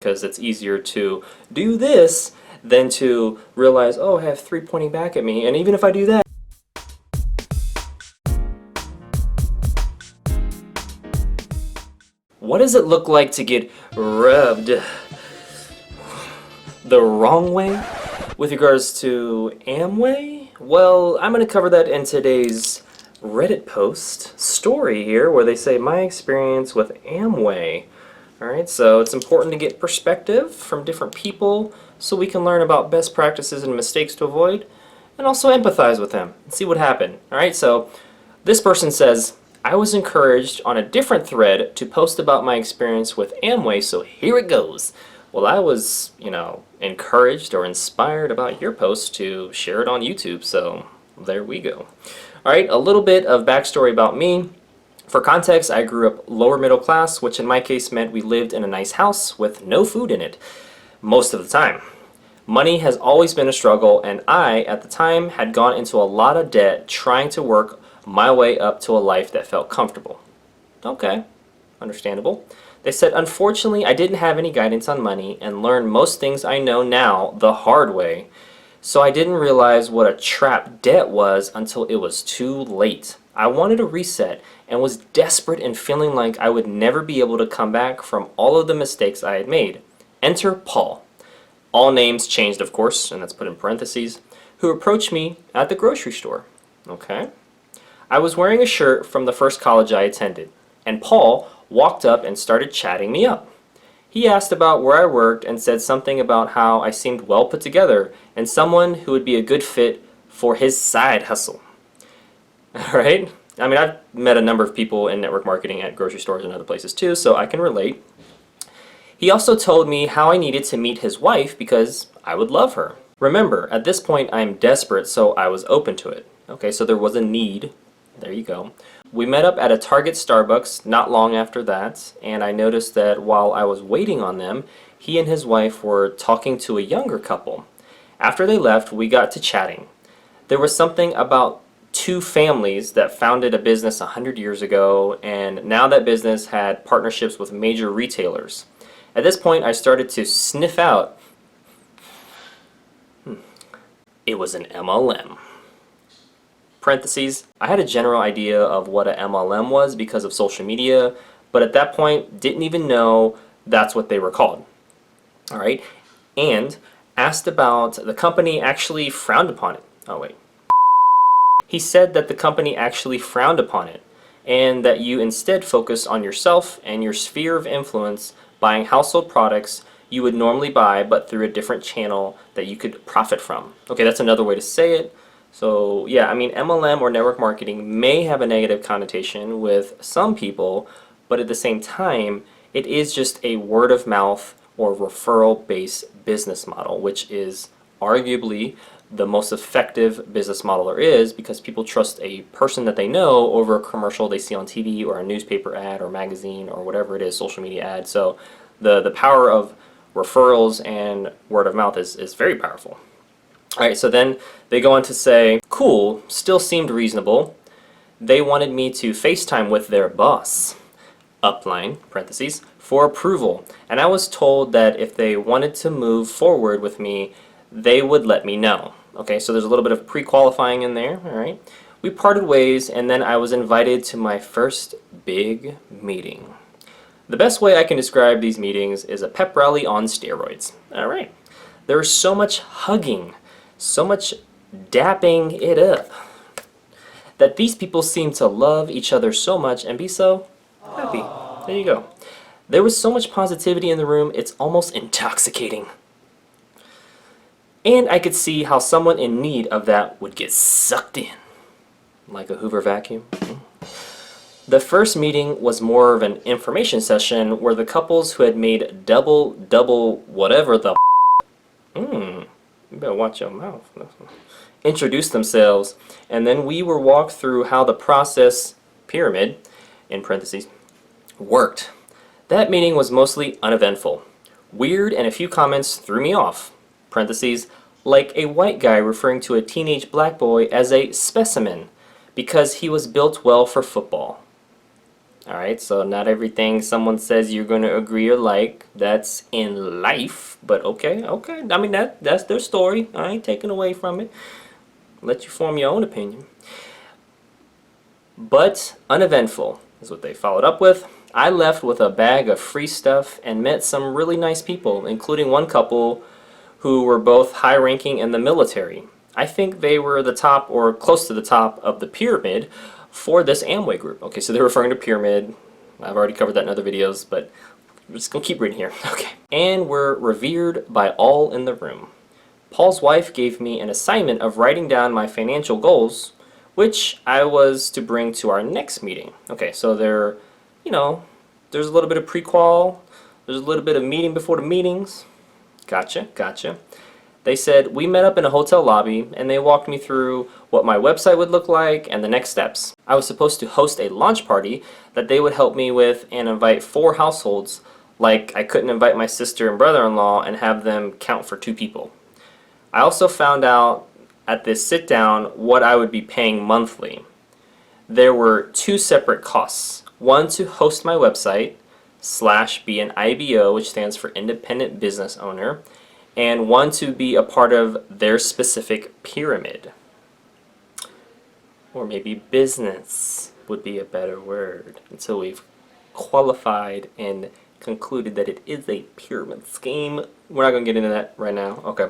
because it's easier to do this than to realize, oh, I have 3 pointing back at me, and even if I do that, what does it look like to get rubbed the wrong way with regards to Amway? Well, I'm going to cover that in today's Reddit post story here, where they say my experience with Amway. Alright, so it's important to get perspective from different people so we can learn about best practices and mistakes to avoid, and also empathize with them and see what happened. Alright, so this person says, I was encouraged on a different thread to post about my experience with Amway, so here it goes. Well, I was, encouraged or inspired about your post to share it on YouTube, so there we go. Alright, a little bit of backstory about me. For context, I grew up lower middle class, which in my case meant we lived in a nice house with no food in it most of the time. Money has always been a struggle, and I, at the time, had gone into a lot of debt trying to work my way up to a life that felt comfortable. Okay, understandable. They said, unfortunately, I didn't have any guidance on money and learned most things I know now the hard way, so I didn't realize what a trap debt was until it was too late. I wanted a reset and was desperate and feeling like I would never be able to come back from all of the mistakes I had made. Enter Paul. All names changed, of course, and that's put in parentheses, who approached me at the grocery store. Okay. I was wearing a shirt from the first college I attended, and Paul walked up and started chatting me up. He asked about where I worked and said something about how I seemed well put together and someone who would be a good fit for his side hustle. Alright? I mean, I've met a number of people in network marketing at grocery stores and other places too, so I can relate. He also told me how I needed to meet his wife because I would love her. Remember, at this point I'm desperate, so I was open to it. Okay, so there was a need. There you go. We met up at a Target Starbucks not long after that, and I noticed that while I was waiting on them, he and his wife were talking to a younger couple. After they left, we got to chatting. There was something about two families that founded a business 100 years ago, and now that business had partnerships with major retailers. At this point, I started to sniff out. It was an MLM. Parentheses, I had a general idea of what a MLM was because of social media, but at that point didn't even know that's what they were called. Alright, and asked about the company actually frowned upon it. Oh wait. He said that the company actually frowned upon it, and that you instead focus on yourself and your sphere of influence buying household products you would normally buy, but through a different channel that you could profit from. Okay, that's another way to say it. So yeah, I mean, MLM or network marketing may have a negative connotation with some people, but at the same time, it is just a word of mouth or referral-based business model, which is arguably the most effective business model there is because people trust a person that they know over a commercial they see on TV or a newspaper ad or magazine or whatever it is, social media ad. So the power of referrals and word of mouth is very powerful. Alright, so then they go on to say, cool, still seemed reasonable. They wanted me to FaceTime with their boss, upline, parentheses, for approval. And I was told that if they wanted to move forward with me, they would let me know. Okay, so there's a little bit of pre-qualifying in there, alright. We parted ways, and then I was invited to my first big meeting. The best way I can describe these meetings is a pep rally on steroids. Alright, there was so much hugging, so much dapping it up, that these people seem to love each other so much and be so happy. There you go. There was so much positivity in the room, it's almost intoxicating. And I could see how someone in need of that would get sucked in, like a Hoover vacuum. The first meeting was more of an information session where the couples who had made double whatever the you better watch your mouth. Introduced themselves, and then we were walked through how the process pyramid, in parentheses, worked. That meeting was mostly uneventful. Weird, and a few comments threw me off. Parentheses, like a white guy referring to a teenage black boy as a specimen because he was built well for football. Alright, so not everything someone says you're going to agree or like. That's in life, but okay. I mean, that's their story. I ain't taking away from it. Let you form your own opinion. But uneventful is what they followed up with. I left with a bag of free stuff and met some really nice people, including one couple who were both high-ranking in the military. I think they were the top or close to the top of the pyramid for this Amway group. Okay, so they're referring to pyramid. I've already covered that in other videos, but we're just going to keep reading here. Okay. And were revered by all in the room. Paul's wife gave me an assignment of writing down my financial goals, which I was to bring to our next meeting. Okay, so there's a little bit of prequel, there's a little bit of meeting before the meetings. Gotcha. They said, we met up in a hotel lobby and they walked me through what my website would look like and the next steps. I was supposed to host a launch party that they would help me with and invite 4 households, like I couldn't invite my sister and brother-in-law and have them count for 2 people. I also found out at this sit down what I would be paying monthly. There were 2 separate costs. One to host my website, / be an IBO, which stands for Independent Business Owner, and one to be a part of their specific pyramid. Or maybe business would be a better word, until we've qualified and concluded that it is a pyramid scheme. We're not going to get into that right now. Okay.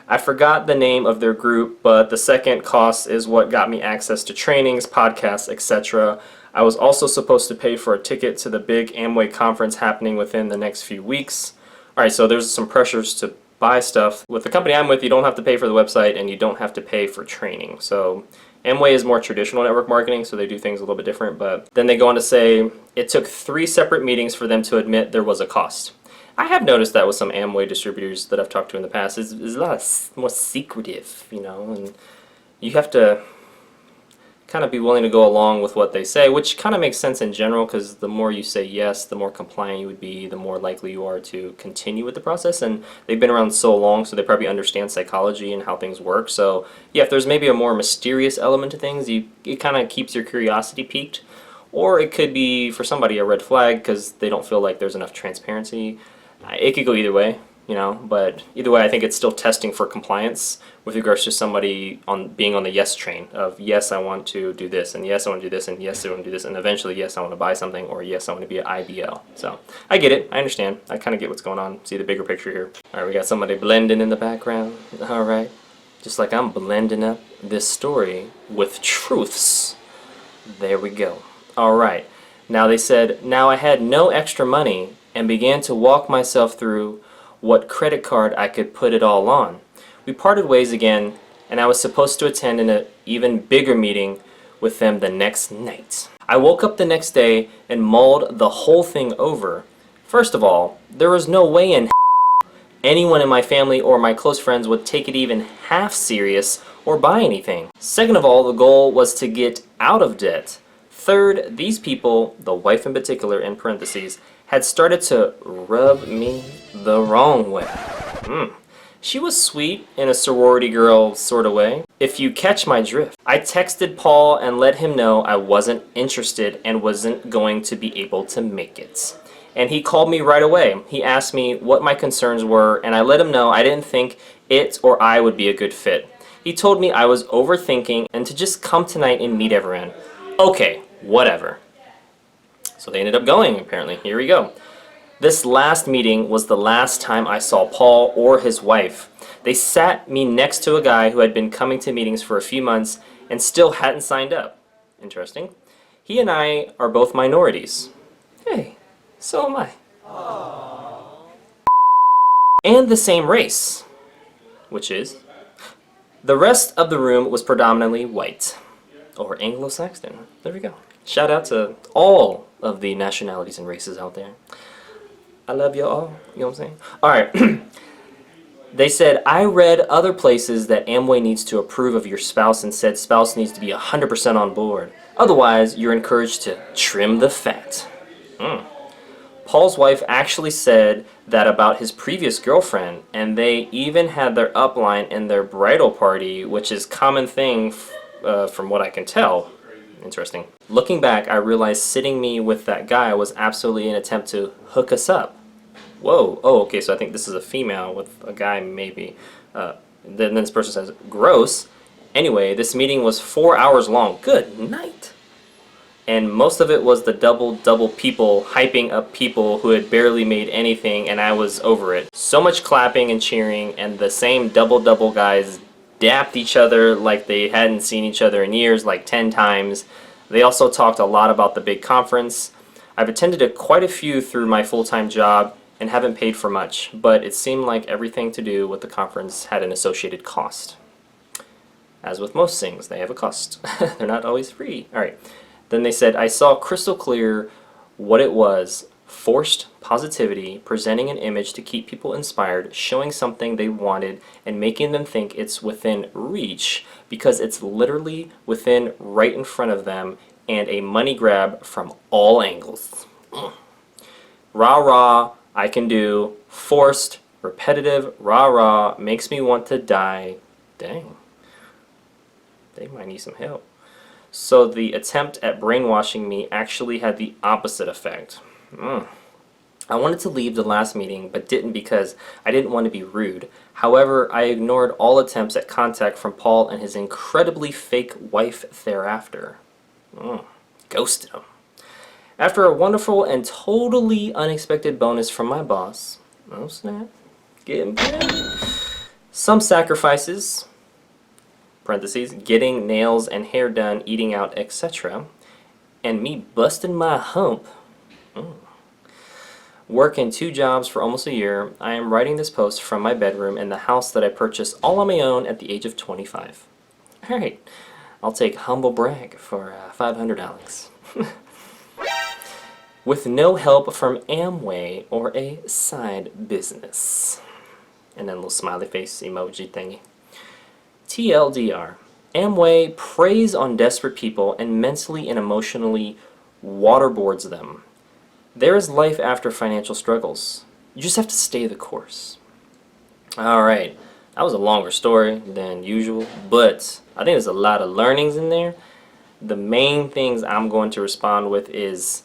I forgot the name of their group, but the second cost is what got me access to trainings, podcasts, etc. I was also supposed to pay for a ticket to the big Amway conference happening within the next few weeks. Alright, so there's some pressures to buy stuff. With the company I'm with, you don't have to pay for the website and you don't have to pay for training. So Amway is more traditional network marketing, so they do things a little bit different. But then they go on to say it took 3 separate meetings for them to admit there was a cost. I have noticed that with some Amway distributors that I've talked to in the past. It's a lot more secretive, and you have to kind of be willing to go along with what they say, which kind of makes sense in general, because the more you say yes, the more compliant you would be, the more likely you are to continue with the process. And they've been around so long, so they probably understand psychology and how things work. So yeah, if there's maybe a more mysterious element to things, it kind of keeps your curiosity piqued. Or it could be, for somebody, a red flag because they don't feel like there's enough transparency. It could go either way, but either way I think it's still testing for compliance with regards to somebody being on the yes train of yes, I want to do this, and yes, I want to do this, and yes, I want to do this, and eventually yes, I want to buy something, or yes, I want to be an IBL. So I get it, I understand, I kind of get what's going on, see the bigger picture here. Alright, we got somebody blending in the background. Alright, just like I'm blending up this story with truths. There we go. Alright, now they said, now I had no extra money and began to walk myself through what credit card I could put it all on. We parted ways again, and I was supposed to attend an even bigger meeting with them the next night. I woke up the next day and mulled the whole thing over. First of all, there was no way in anyone in my family or my close friends would take it even half serious or buy anything. Second of all, the goal was to get out of debt. Third, these people, the wife in particular in parentheses, had started to rub me the wrong way. She was sweet in a sorority girl sort of way, if you catch my drift. I texted Paul and let him know I wasn't interested and wasn't going to be able to make it. And he called me right away. He asked me what my concerns were, and I let him know I didn't think it or I would be a good fit. He told me I was overthinking and to just come tonight and meet everyone. Okay, whatever. So they ended up going, apparently. Here we go. This last meeting was the last time I saw Paul or his wife. They sat me next to a guy who had been coming to meetings for a few months and still hadn't signed up. Interesting. He and I are both minorities. Hey, so am I. Aww. And the same race, which is... The rest of the room was predominantly white, or Anglo-Saxon. There we go. Shout out to all of the nationalities and races out there. I love you all. You know what I'm saying? Alright. They said, I read other places that Amway needs to approve of your spouse and said spouse needs to be 100% on board. Otherwise, you're encouraged to trim the fat. Paul's wife actually said that about his previous girlfriend, and they even had their upline in their bridal party, which is common thing from what I can tell. Interesting. Looking back, I realized sitting me with that guy was absolutely an attempt to hook us up. Whoa. Oh, okay, so I think this is a female with a guy, maybe. Then this person says, gross. Anyway, this meeting was 4 hours long. Good night. And most of it was the double people hyping up people who had barely made anything, and I was over it. So much clapping and cheering, and the same double guys dapped each other like they hadn't seen each other in years, like 10 times. They also talked a lot about the big conference. I've attended quite a few through my full-time job and haven't paid for much, but it seemed like everything to do with the conference had an associated cost. As with most things, they have a cost. They're not always free. All right. Then they said, I saw crystal clear what it was. Forced positivity, presenting an image to keep people inspired, showing something they wanted, and making them think it's within reach because it's literally within right in front of them, and a money grab from all angles. Rah rah, I can do. Forced, repetitive, rah rah, makes me want to die. Dang. They might need some help. So the attempt at brainwashing me actually had the opposite effect. I wanted to leave the last meeting, but didn't because I didn't want to be rude. However, I ignored all attempts at contact from Paul and his incredibly fake wife thereafter. Ghosted him. After a wonderful and totally unexpected bonus from my boss, oh snap, getting paid. Some sacrifices, parentheses, getting nails and hair done, eating out, etc., and me busting my hump. Working 2 jobs for almost a year, I am writing this post from my bedroom in the house that I purchased all on my own at the age of 25. Alright, I'll take humble brag for $500. With no help from Amway or a side business. And then a little smiley face emoji thingy. TLDR. Amway preys on desperate people and mentally and emotionally waterboards them. There is life after financial struggles. You just have to stay the course. Alright, that was a longer story than usual, but I think there's a lot of learnings in there. The main things I'm going to respond with is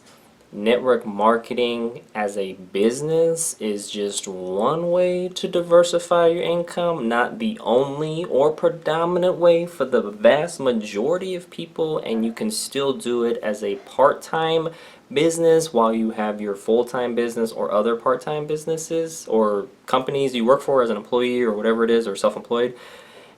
network marketing as a business is just one way to diversify your income, not the only or predominant way for the vast majority of people, and you can still do it as a part-time business while you have your full-time business or other part-time businesses or companies you work for as an employee or whatever it is, or self-employed.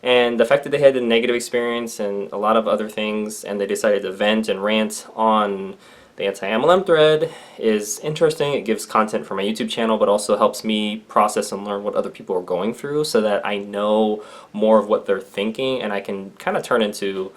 And the fact that they had a negative experience and a lot of other things, and they decided to vent and rant on the anti-MLM thread is interesting. It gives content for my YouTube channel, but also helps me process and learn what other people are going through so that I know more of what they're thinking, and I can kind of turn into,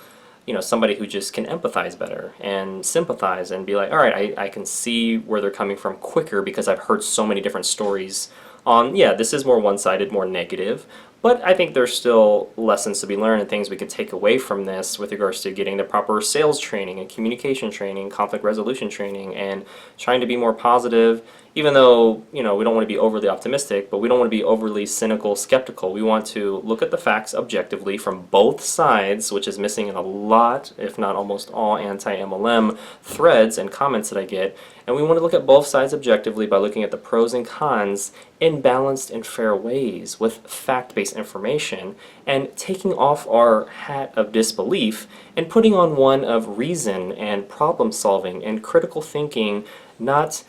somebody who just can empathize better and sympathize and be like, all right, I can see where they're coming from quicker because I've heard so many different stories on, yeah, this is more one-sided, more negative, but I think there's still lessons to be learned and things we can take away from this with regards to getting the proper sales training and communication training, conflict resolution training, and trying to be more positive, even though, we don't want to be overly optimistic, but we don't want to be overly cynical, skeptical. We want to look at the facts objectively from both sides, which is missing in a lot, if not almost all, anti-MLM threads and comments that I get. And we want to look at both sides objectively by looking at the pros and cons in balanced and fair ways with fact-based information, and taking off our hat of disbelief and putting on one of reason and problem solving and critical thinking, not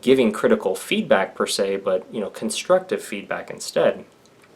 giving critical feedback per se, but constructive feedback instead.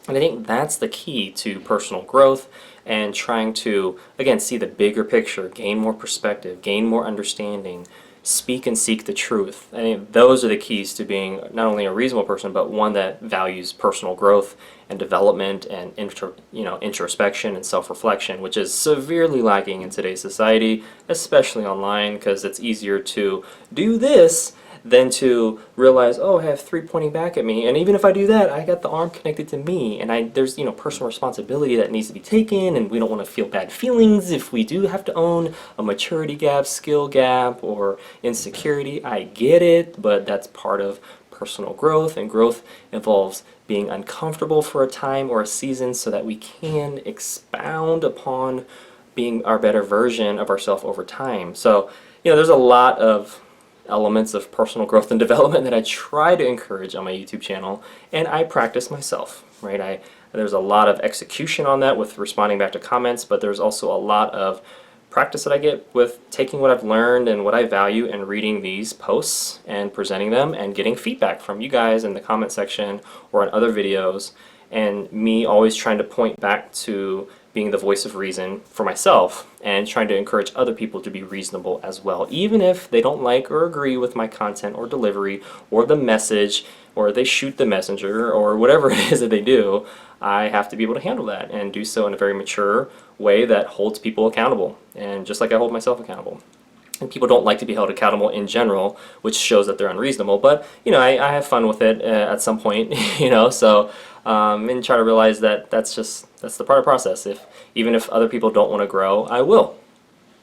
And I think that's the key to personal growth and trying to, again, see the bigger picture, gain more perspective, gain more understanding, speak and seek the truth. I think those are the keys to being not only a reasonable person, but one that values personal growth and development and introspection and self-reflection, which is severely lacking in today's society, especially online, because it's easier to do this than to realize, oh, I have 3 pointing back at me, and even if I do that, I got the arm connected to me, and there's personal responsibility that needs to be taken, and we don't want to feel bad feelings if we do have to own a maturity gap, skill gap, or insecurity. I get it, but that's part of personal growth, and growth involves being uncomfortable for a time or a season so that we can expound upon being our better version of ourselves over time. So, there's a lot of elements of personal growth and development that I try to encourage on my YouTube channel, and I practice myself, right? There's a lot of execution on that with responding back to comments, but there's also a lot of practice that I get with taking what I've learned and what I value and reading these posts and presenting them and getting feedback from you guys in the comment section or on other videos, and me always trying to point back to being the voice of reason for myself and trying to encourage other people to be reasonable as well, even if they don't like or agree with my content or delivery or the message, or they shoot the messenger or whatever it is that they do. I have to be able to handle that and do so in a very mature way that holds people accountable, and just like I hold myself accountable. And people don't like to be held accountable in general, which shows that they're unreasonable. But I have fun with it at some point, So and try to realize that that's the part of the process. Even if other people don't want to grow, I will.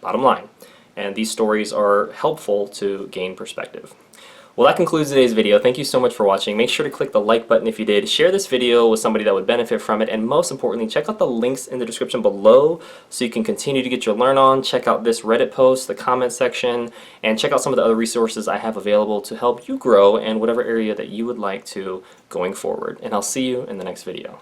Bottom line. And these stories are helpful to gain perspective. Well, that concludes today's video. Thank you so much for watching. Make sure to click the like button if you did. Share this video with somebody that would benefit from it. And most importantly, check out the links in the description below so you can continue to get your learn on. Check out this Reddit post, the comment section, and check out some of the other resources I have available to help you grow in whatever area that you would like to going forward. And I'll see you in the next video.